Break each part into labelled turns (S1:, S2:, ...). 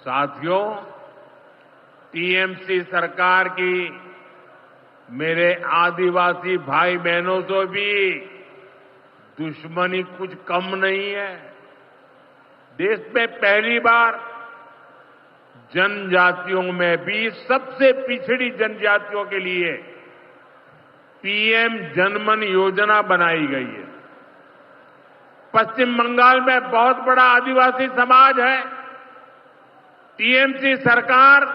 S1: साथियों, टीएमसी सरकार की मेरे आदिवासी भाई बहनों से भी दुश्मनी कुछ कम नहीं है। देश में पहली बार जनजातियों में भी सबसे पिछड़ी जनजातियों के लिए पीएम जनमन योजना बनाई गई है। पश्चिम बंगाल में बहुत बड़ा आदिवासी समाज है। टीएमसी सरकार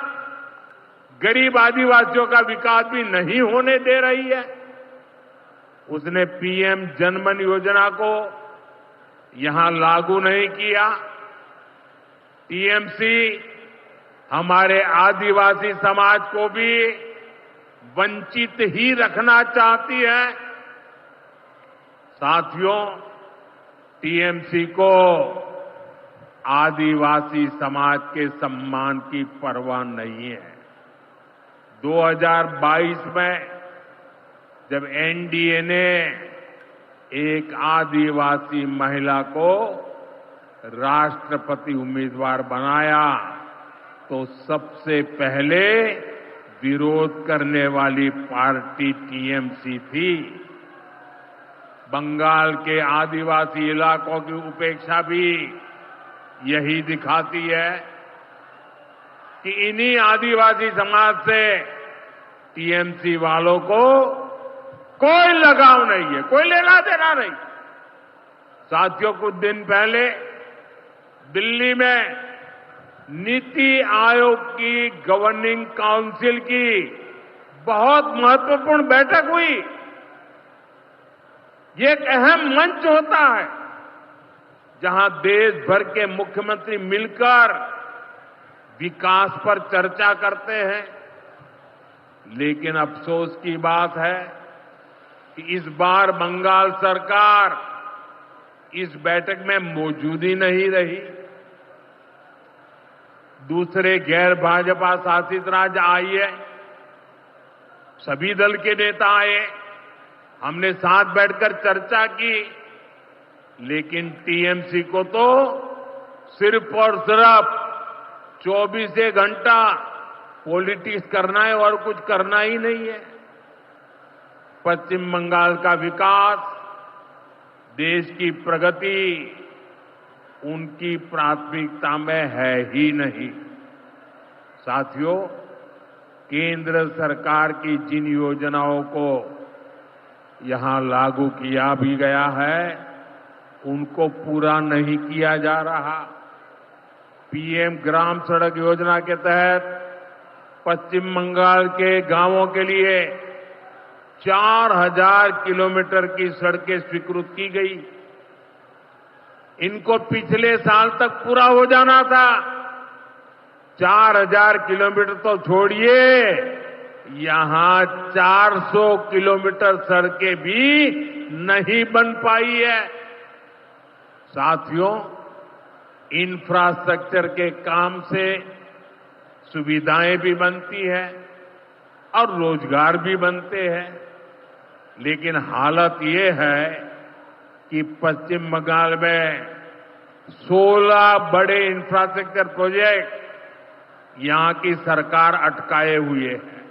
S1: गरीब आदिवासियों का विकास भी नहीं होने दे रही है। उसने पीएम जनमन योजना को यहां लागू नहीं किया। टीएमसी हमारे आदिवासी समाज को भी वंचित ही रखना चाहती है। साथियों, टीएमसी को आदिवासी समाज के सम्मान की परवाह नहीं है। 2022 में जब एनडीए ने एक आदिवासी महिला को राष्ट्रपति उम्मीदवार बनाया तो सबसे पहले विरोध करने वाली पार्टी टीएमसी थी। बंगाल के आदिवासी इलाकों की उपेक्षा भी यही दिखाती है कि इन्हीं आदिवासी समाज से टीएमसी वालों को कोई लगाव नहीं है, कोई लेना देना नहीं। साथियों, कुछ दिन पहले दिल्ली में नीति आयोग की गवर्निंग काउंसिल की बहुत महत्वपूर्ण बैठक हुई। ये एक अहम मंच होता है जहां देश भर के मुख्यमंत्री मिलकर विकास पर चर्चा करते हैं। लेकिन अफसोस की बात है कि इस बार बंगाल सरकार इस बैठक में मौजूद ही नहीं रही। दूसरे गैर भाजपा शासित राज्य आए, सभी दल के नेता आए, हमने साथ बैठकर चर्चा की, लेकिन टीएमसी को तो सिर्फ और सिर्फ 24 घंटा पॉलिटिक्स करना है और कुछ करना ही नहीं है। पश्चिम बंगाल का विकास, देश की प्रगति उनकी प्राथमिकता में है ही नहीं। साथियों, केंद्र सरकार की जिन योजनाओं को यहां लागू किया भी गया है, उनको पूरा नहीं किया जा रहा। पीएम ग्राम सड़क योजना के तहत पश्चिम बंगाल के गांवों के लिए 4000 किलोमीटर की सड़कें स्वीकृत की गई। इनको पिछले साल तक पूरा हो जाना था। 4000 किलोमीटर तो छोड़िए, यहां 400 किलोमीटर सड़कें भी नहीं बन पाई है। साथियों, इंफ्रास्ट्रक्चर के काम से सुविधाएं भी बनती है और रोजगार भी बनते हैं। लेकिन हालत ये है कि पश्चिम बंगाल में 16 बड़े इंफ्रास्ट्रक्चर प्रोजेक्ट यहां की सरकार अटकाए हुए हैं।